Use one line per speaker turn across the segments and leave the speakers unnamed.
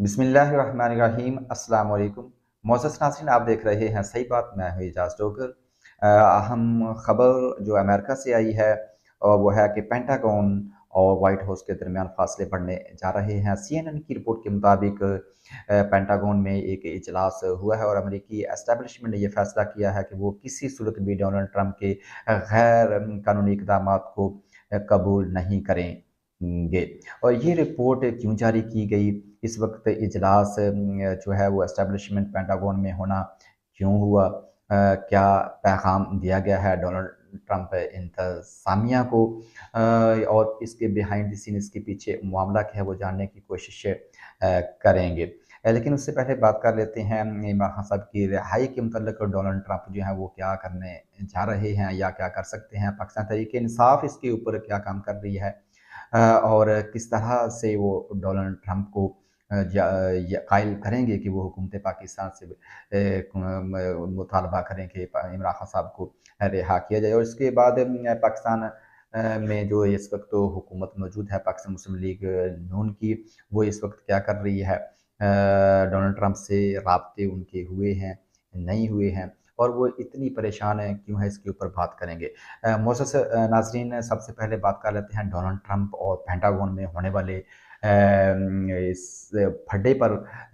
बिस्मिल्लाहिर्रहमानिर्रहीम अस्सलाम वालेकुम। मोअज़्ज़ज़ नाज़रीन, आप देख रहे हैं सही बात। मैं हूँ इजाज़ टोकर। अहम खबर जो अमेरिका से आई है वो है कि पेंटागन और वाइट हाउस के दरमियान फासले बढ़ने जा रहे हैं। CNN की रिपोर्ट के मुताबिक पेंटागन में एक इजलास हुआ है और अमेरिकी एस्टेब्लिशमेंट ने यह फैसला किया है कि वो किसी सूरत भी डोनाल्ड ट्रंप के गैर कानूनी इक़दामात को कबूल नहीं करेंगे। और ये रिपोर्ट क्यों जारी की गई, इस वक्त इजलास जो है वो एस्टेब्लिशमेंट पेंटागन में होना क्यों हुआ, क्या पैगाम दिया गया है डोनाल्ड ट्रंप इंतज़ामिया को, और इसके बिहाइंड द सीन इसके पीछे मामला क्या है वो जानने की कोशिश करेंगे। लेकिन उससे पहले बात कर लेते हैं इमरान खान साहब की रिहाई के मतलब डोनाल्ड ट्रंप जो है वो क्या करने जा रहे हैं या क्या कर सकते हैं। पाकिस्तान तहरीक इंसाफ इसके ऊपर क्या काम कर रही है, और किस तरह से वो डोनाल्ड ट्रंप को कायल करेंगे कि वो हुकूमत पाकिस्तान से मुतालबा करें कि इमरान खान साहब को रिहा किया जाए। और इसके बाद पाकिस्तान में जो इस वक्त तो हुकूमत मौजूद है पाकिस्तान मुस्लिम लीग नून की, वो इस वक्त क्या कर रही है, डोनाल्ड ट्रंप से राब्ते उनके हुए हैं, नहीं हुए हैं, और वो इतनी परेशान है क्यों है, इसके ऊपर बात करेंगे। मोअज़्ज़ज़ नाज़रीन, सबसे पहले बात कर लेते हैं डोनाल्ड ट्रंप और पेंटागन में होने वाले इस फड्डे पर,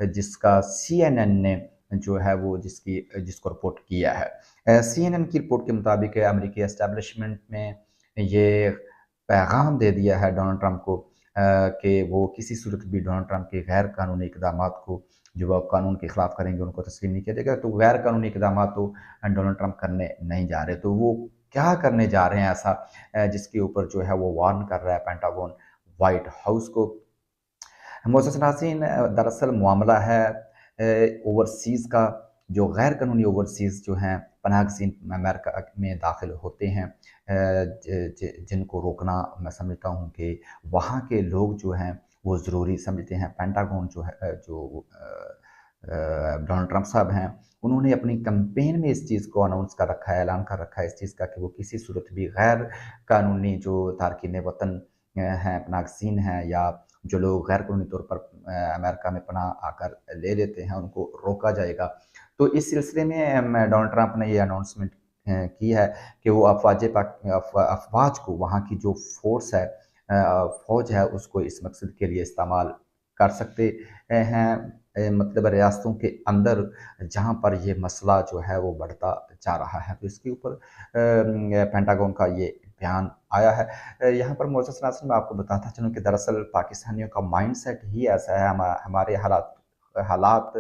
जिसका CNN ने जो है वो जिसको रिपोर्ट किया है। CNN की रिपोर्ट के मुताबिक अमेरिकी एस्टेब्लिशमेंट में ये पैगाम दे दिया है डोनाल्ड ट्रंप को कि वो किसी सूरत भी डोनाल्ड ट्रंप के गैर कानूनी इक़दामात को जो वो कानून के ख़िलाफ़ करेंगे उनको तस्लीम नहीं किया जाएगा। तो गैर कानूनी इक़दामात तो डोनाल्ड ट्रंप करने नहीं जा रहे, तो वो क्या करने जा रहे हैं ऐसा जिसके ऊपर जो है वो वार्न कर रहा है पेंटागन व्हाइट हाउस को। मोअज़्ज़ज़ नाज़रीन, दरअसल मामला है ओवरसीज़ का। जो गैर कानूनी ओवरसीज़ जो हैं पनाहगज़ीन अमेरिका में दाखिल होते हैं, जिनको रोकना मैं समझता हूँ कि वहाँ के लोग जो हैं वो ज़रूरी समझते हैं। पेंटागन जो है डोनाल्ड ट्रंप साहब हैं, उन्होंने अपनी कैंपेन में इस चीज़ को अनाउंस कर रखा है, ऐलान कर रखा है इस चीज़ का कि वो किसी सूरत भी गैर कानूनी जो तारकीन वतन हैं, पनाहगज़ीन हैं, या जो लोग गैर कानूनी तौर पर अमेरिका में पनाह आकर ले लेते हैं, उनको रोका जाएगा। तो इस सिलसिले में डोनाल्ड ट्रंप ने ये अनाउंसमेंट की है कि वो अफ़वाज को, वहाँ की जो फ़ोर्स है, फ़ौज है, उसको इस मकसद के लिए इस्तेमाल कर सकते हैं। मतलब रियासतों के अंदर जहाँ पर ये मसला जो है वो बढ़ता जा रहा है, तो इसके ऊपर पेंटागन का ये बयान आया है। यहाँ पर मोअज़्ज़ज़ नाज़रीन, मैं आपको बताता चलूँ कि दरअसल पाकिस्तानियों का माइंडसेट ही ऐसा है, हमारे हालात हालात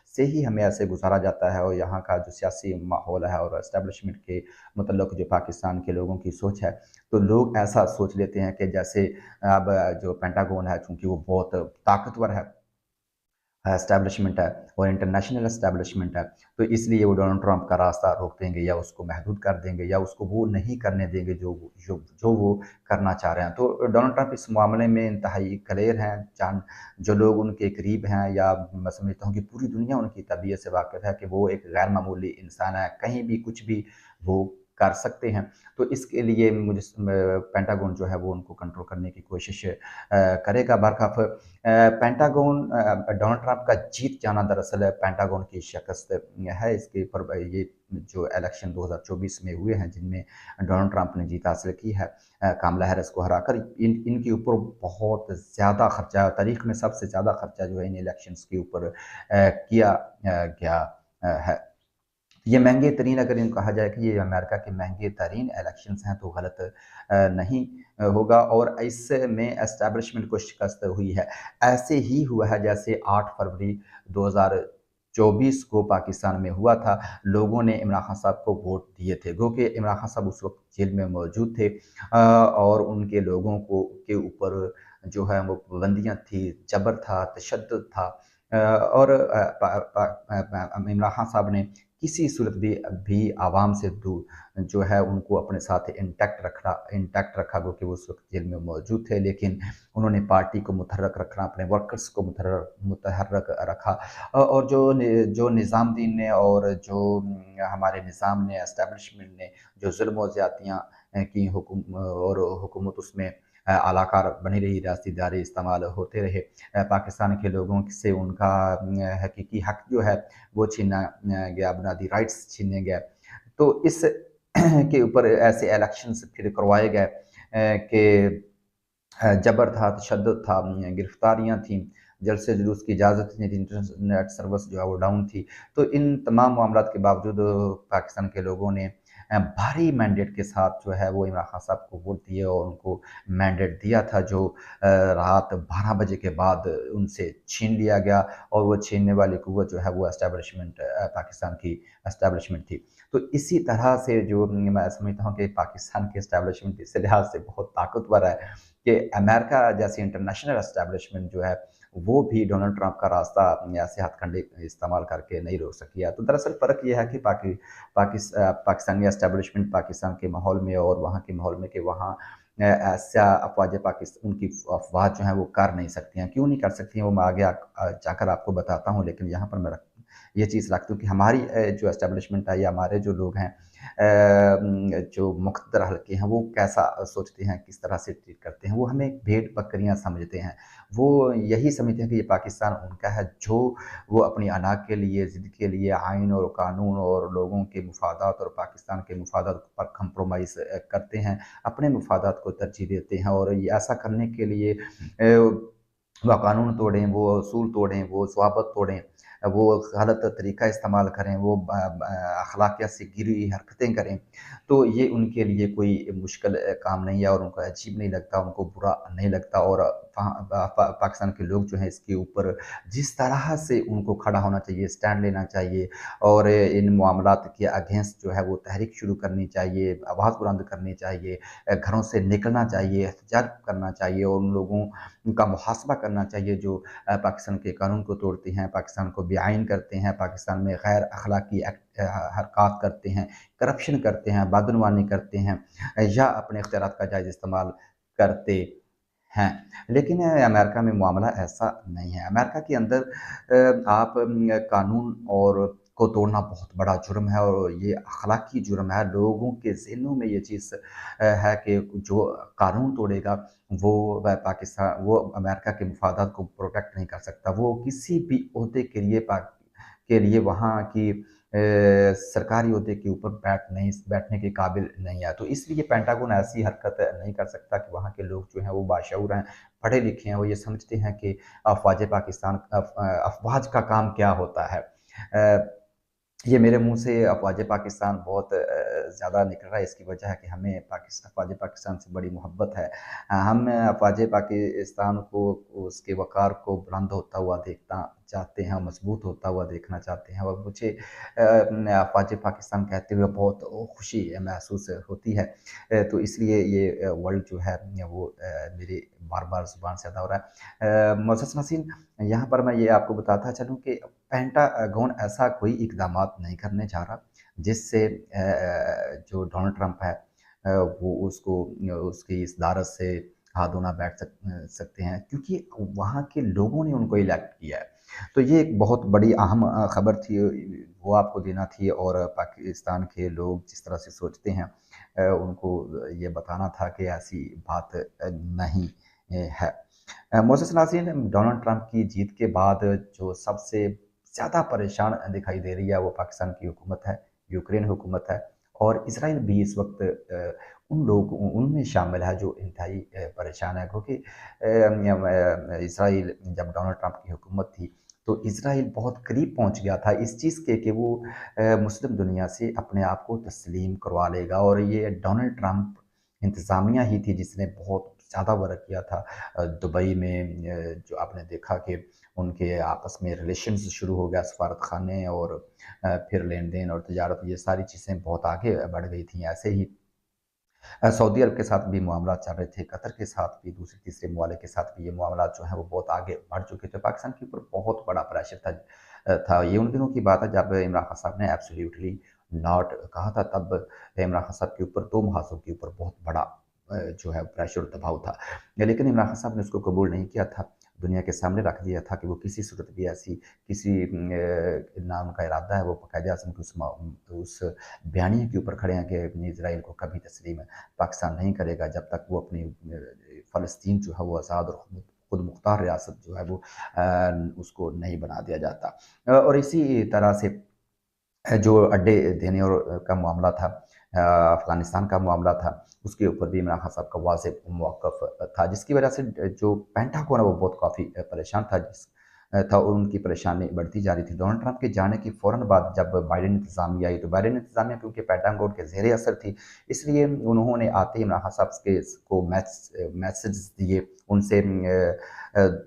से ही हमें ऐसे गुज़ारा जाता है, और यहाँ का जो सियासी माहौल है और एस्टेब्लिशमेंट के मुतल्लिक़ जो पाकिस्तान के लोगों की सोच है, तो लोग ऐसा सोच लेते हैं कि जैसे अब जो पेंटागन है, चूँकि वो बहुत ताकतवर है, एस्टेब्लिशमेंट है और इंटरनेशनल एस्टेब्लिशमेंट है, तो इसलिए वो डोनाल्ड ट्रंप का रास्ता रोक देंगे या उसको महदूद कर देंगे या उसको वो नहीं करने देंगे जो वो करना चाह रहे हैं। तो डोनाल्ड ट्रंप इस मामले में इंतहाई क्लियर हैं। जो लोग उनके करीब हैं, या मैं समझता हूँ कि पूरी दुनिया उनकी तबीयत से वाकिफ़ है कि वो एक गैर मामूली इंसान है, कहीं भी कुछ भी वो कर सकते हैं। तो इसके लिए मुझे पेंटागन जो है वो उनको कंट्रोल करने की कोशिश करेगा। बरखफ़ पेंटागन डोनाल्ड ट्रंप का जीत जाना दरअसल पेंटागन की शिकस्त है। इसके ऊपर ये जो इलेक्शन 2024 में हुए हैं, जिनमें डोनाल्ड ट्रंप ने जीत हासिल की है कामला हैरिस को हराकर, इनके ऊपर बहुत ज़्यादा खर्चा, तारीख में सबसे ज़्यादा खर्चा जो है इन इलेक्शंस के ऊपर किया गया है। ये महंगे तरीन, अगर इनको कहा जाए कि ये अमेरिका के महंगे तरीन इलेक्शंस हैं, तो गलत नहीं होगा। और इसमें एस्टेब्लिशमेंट को शिकस्त हुई है। ऐसे ही हुआ है जैसे 8 फरवरी 2024 को पाकिस्तान में हुआ था। लोगों ने इमरान खान साहब को वोट दिए थे, गो कि इमरान खान साहब उस वक्त जेल में मौजूद थे, और उनके लोगों को के ऊपर जो है वो पाबंदियाँ थी, जबर था, तशद्दुद था, और इमरान खान साहब ने किसी सूरत भी आवाम से दूर जो है उनको अपने साथ इंटैक्ट रखा, वो कि वो उस वक्त जेल में मौजूद थे, लेकिन उन्होंने पार्टी को मुतहर्रक रखना, अपने वर्कर्स को मुतहर्रक रखा। और जो निज़ामुद्दीन ने और जो हमारे निज़ाम ने, एस्टेब्लिशमेंट ने जो ज़ुल्म और ज़्यादतियाँ की और हुकूमत उसमें आलाकार बनी रही, रियासती इदारे इस्तेमाल होते रहे। पाकिस्तान के लोगों से उनका हकीकी हक जो है वो छीना गया, बुनियादी राइट्स छीने गए। तो इस के ऊपर ऐसे इलेक्शंस फिर करवाए गए कि जबर था, तशद्दुद था, गिरफ्तारियाँ थीं, जलसे जुलूस की इजाज़त नहीं थी, इंटरनेट सर्विस जो है वो डाउन थी। तो इन तमाम मामलात के बावजूद पाकिस्तान के लोगों ने भारी मैंडेट के साथ जो है वो इमरान खान साहब को वोट दिए और उनको मैंडेट दिया था जो रात 12 बजे के बाद उनसे छीन लिया गया और वो छीनने वाली कुव्वत जो है वो एस्टेब्लिशमेंट पाकिस्तान की एस्टेब्लिशमेंट थी। तो इसी तरह से जो मैं समझता हूँ कि पाकिस्तान की एस्टेब्लिशमेंट इस लिहाज से बहुत ताकतवर है कि अमेरिका जैसी इंटरनेशनल एस्टेब्लिशमेंट जो है वो भी डोनाल्ड ट्रंप का रास्ता ऐसे हथकंडे इस्तेमाल करके नहीं रोक सकी है। तो दरअसल फ़र्क ये है कि पाकिस्तानी एस्टेब्लिशमेंट पाकिस्तान के माहौल में और वहाँ के माहौल में कि वहाँ ऐसा अफ़वाज पाकिस्तान उनकी अफ़वाह जो हैं वो कर नहीं सकती हैं। क्यों नहीं कर सकती हैं वो मैं आगे जाकर आपको बताता हूँ, लेकिन यहाँ पर मैं ये चीज़ रखती हूँ कि हमारी जो एस्टेब्लिशमेंट है या हमारे जो लोग हैं जो मुक़द्दर हल्के हैं वो कैसा सोचते हैं, किस तरह से ट्रीट करते हैं, वो हमें भेड़-बकरियाँ समझते हैं। वो यही समझते हैं कि ये पाकिस्तान उनका है, जो वो अपनी अना के लिए, ज़िद के लिए आइन और कानून और लोगों के मफ़ादात और पाकिस्तान के मफ़ादात पर कंप्रोमाइज़ करते हैं, अपने मफ़ादात को तरजीह देते हैं और ये ऐसा करने के लिए वो कानून तोड़ें, वो असूल तोड़ें, वो ज़वाबित तोड़ें, वो गलत तरीका इस्तेमाल करें, वो अखलाकियत से गिरी हुई हरकतें करें, तो ये उनके लिए कोई मुश्किल काम नहीं है और उनको अजीब नहीं लगता, उनको बुरा नहीं लगता और पाकिस्तान के लोग जो हैं इसके ऊपर जिस तरह से उनको खड़ा होना चाहिए, स्टैंड लेना चाहिए और इन मामलात के अगेंस्ट जो है वो तहरीक शुरू करनी चाहिए, आवाज़ बुलंद करनी चाहिए, घरों से निकलना चाहिए, एहतजाज करना चाहिए और उन लोगों का मुहासबा करना चाहिए जो पाकिस्तान के कानून को तोड़ते हैं, पाकिस्तान को बेआइन करते हैं, पाकिस्तान में गैर अखलाकी हरकत करते हैं, करप्शन करते हैं, बदनवानी करते हैं या अपने इख्तियारात का जायज़ इस्तेमाल करते हैं। लेकिन अमेरिका में मामला ऐसा नहीं है। अमेरिका के अंदर आप कानून और को तोड़ना बहुत बड़ा जुर्म है और ये अखलाकी जुर्म है। लोगों के ज़हनों में ये चीज़ है कि जो कानून तोड़ेगा वो अमेरिका के मफादात को प्रोटेक्ट नहीं कर सकता। वो किसी भी ओहदे के लिए वहाँ की सरकारी ओहदे के ऊपर बैठने के काबिल नहीं है। तो इसलिए पेंटागन ऐसी हरकत नहीं कर सकता कि वहाँ के लोग जो हैं वो बाशऊर हैं, पढ़े लिखे हैं, वो ये समझते हैं कि अफ़वाज का काम क्या होता है। ये मेरे मुँह से अफ़वाज पाकिस्तान बहुत ज़्यादा निकल रहा है, इसकी वजह है कि हमें अफ़वाज पाकिस्तान से बड़ी मोहब्बत है। हम अफ़वाज पाकिस्तान को उसके वक़ार को बुलंद होता हुआ देखना चाहते हैं, मज़बूत होता हुआ देखना चाहते हैं और मुझे अफ़वाज पाकिस्तान कहते हुए बहुत खुशी महसूस होती है। तो इसलिए ये वर्ड जो है वो मेरी बार-बार ज़ुबान से अदा हो रहा है। मोअज़्ज़ज़ नाज़रीन, यहाँ पर मैं ये आपको बताता चलूँ कि पेंटागन ऐसा कोई इक़दामात नहीं करने जा रहा, जिससे जो डोनाल्ड ट्रंप है वो उसकी इस दारत से हाथ धोना बैठ सकते हैं क्योंकि वहाँ के लोगों ने उनको इलेक्ट किया है। तो ये एक बहुत बड़ी अहम खबर थी, वो आपको देना थी और पाकिस्तान के लोग जिस तरह से सोचते हैं उनको ये बताना था कि ऐसी बात नहीं है। मोअज़्ज़ज़ नाज़रीन, डोनाल्ड ट्रंप की जीत के बाद जो सबसे ज़्यादा परेशान दिखाई दे रही है वो पाकिस्तान की हुकूमत है, यूक्रेन हुकूमत है और इसराइल भी इस वक़्त उनमें शामिल है जो इंतहाई परेशान है क्योंकि इसराइल जब डोनाल्ड ट्रंप की हुकूमत थी, तो इसराइल बहुत करीब पहुँच गया था इस चीज़ के कि वो मुस्लिम दुनिया से अपने आप को तस्लीम करवा लेगा और ये डोनाल्ड ट्रंप इंतज़ामिया ही थी जिसने बहुत ज़्यादा वर्क किया था। दुबई में जो आपने देखा कि उनके आपस में रिलेशंस शुरू हो गया सफारत खाने और फिर लेन-देन और तजारत ये सारी चीज़ें बहुत आगे बढ़ गई थी। ऐसे ही सऊदी अरब के साथ भी मामला चल रहे थे, कतर के साथ भी, दूसरे-तीसरे ममालिक के साथ भी ये मामला जो हैं वो बहुत आगे बढ़ चुके थे। पाकिस्तान के ऊपर बहुत बड़ा प्रेशर था। ये उन दिनों की बात है जब इमरान खान साहब ने एब्सोल्यूटली नॉट कहा था, तब इमरान खान साहब के ऊपर 2 महाज़ों के ऊपर बहुत बड़ा जो है प्रेशर और दबाव था। लेकिन इमरान खान साहब ने उसको कबूल नहीं किया था, दुनिया के सामने रख दिया था कि वो किसी सूरत भी ऐसी किसी ना उनका इरादा है वो क़ायद-ए-आज़म के उस बयानिए के ऊपर खड़े हैं कि इज़राइल को कभी तस्लीम पाकिस्तान नहीं करेगा जब तक वो अपनी फ़लस्तीन जो है वो आज़ाद और खुद मुख्तार रियासत जो है वो उसको नहीं बना दिया जाता। और इसी तरह से जो अड्डे देने और का मामला था, अफ़गानिस्तान का मामला था, उसके ऊपर भी इमरान खान साहब का वाज़ेह मौक़िफ़ था, जिसकी वजह से जो पेंटागन है वो बहुत काफ़ी परेशान था, था और उनकी परेशानी बढ़ती जा रही थी। डोनाल्ड ट्रंप के जाने के फ़ौरन बाद जब बाइडेन इंतज़ामिया आई, तो बाइडेन इंतज़ामिया क्योंकि पेंटागन के ज़ेर असर थी, इसलिए उन्होंने आते ही इमरान खान साहब के को मैसेज दिए, उनसे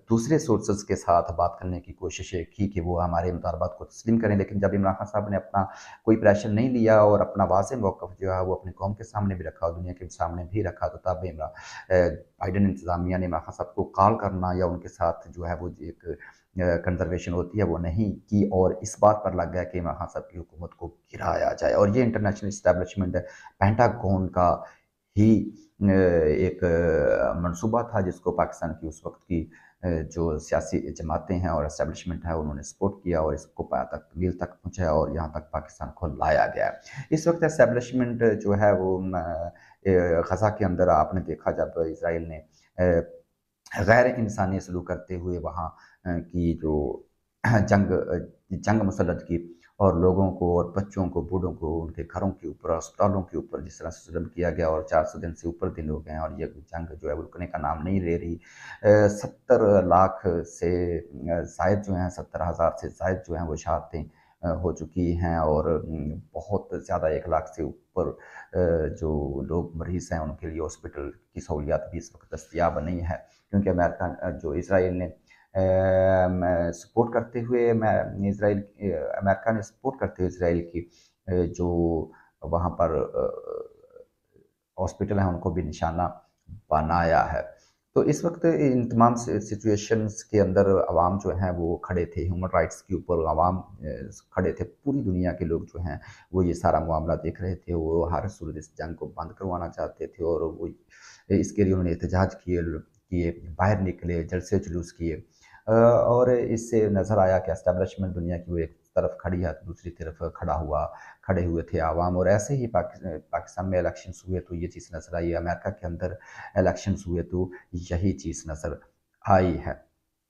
दूसरे सोर्सेज़ के साथ बात करने की कोशिशें की कि वो हमारे मुतालबात को तस्लीम करें, लेकिन जब इमरान खान साहब ने अपना कोई प्रेशर नहीं लिया और अपना वाज़ेह मौक़िफ़ जो है वो अपनी कौम के सामने भी रखा और दुनिया के सामने भी रखा, तो तब बाइडेन इंतज़ामिया ने इमरान खान साहब को कॉल करना या उनके साथ जो है वो एक कंज़र्वेशन होती है वो नहीं की और इस बात पर लग गया कि इमरान खान साहब की हुकूमत को गिराया जाए। और ये इंटरनेशनल एस्टेब्लिशमेंट पेंटागन का ही एक मंसूबा था, जिसको पाकिस्तान की उस वक़्त की जो सियासी जमातें हैं और एस्टेब्लिशमेंट है उन्होंने सपोर्ट किया और इसको पाया तकमील तक पहुँचाया और यहाँ तक पाकिस्तान को लाया गया है। इस वक़्त एस्टेब्लिशमेंट जो है वो ग़ज़ा के अंदर आपने देखा जब इज़राइल ने गैर इंसानी सलूक करते हुए वहाँ की जो जंग मुसल्लत की और लोगों को और बच्चों को, बूढ़ों को, उनके घरों के ऊपर, अस्पतालों के ऊपर जिस तरह से जुल्म किया गया और 400 दिन से ऊपर दिन हो गए हैं और ये जंग जो है वो रुकने का नाम नहीं ले रही। 70 लाख से ज़ायद जो हैं, 70,000 से ज़ायद जो हैं वो शहादतें हो चुकी हैं और बहुत ज़्यादा 1 लाख से ऊपर जो लोग मरीज़ हैं उनके लिए हॉस्पिटल की सहूलियात भी इस वक़्त दस्तयाब नहीं है, क्योंकि अमेरिका जो इज़राइल ने सपोर्ट करते हुए अमेरिका ने सपोर्ट करते हुए इज़राइल की जो वहाँ पर हॉस्पिटल हैं उनको भी निशाना बनाया है। तो इस वक़्त इन तमाम सिचुएशंस के अंदर अवाम जो हैं वो खड़े थे, ह्यूमन राइट्स के ऊपर अवाम खड़े थे, पूरी दुनिया के लोग जो हैं वो ये सारा मामला देख रहे थे, वो हर सूरत इस जंग को बंद करवाना चाहते थे और वो इसके लिए उन्होंने एहतजाज किए, बाहर निकले, जलसे जुलूस किए। और इससे नज़र आया कि एस्टेब्लिशमेंट दुनिया की वो एक तरफ खड़ी है, तो दूसरी तरफ खड़े हुए थे अवाम और ऐसे ही पाकिस्तान में इलेक्शंस हुए तो ये चीज़ नज़र आई, अमेरिका के अंदर इलेक्शंस हुए तो यही चीज़ नज़र आई है।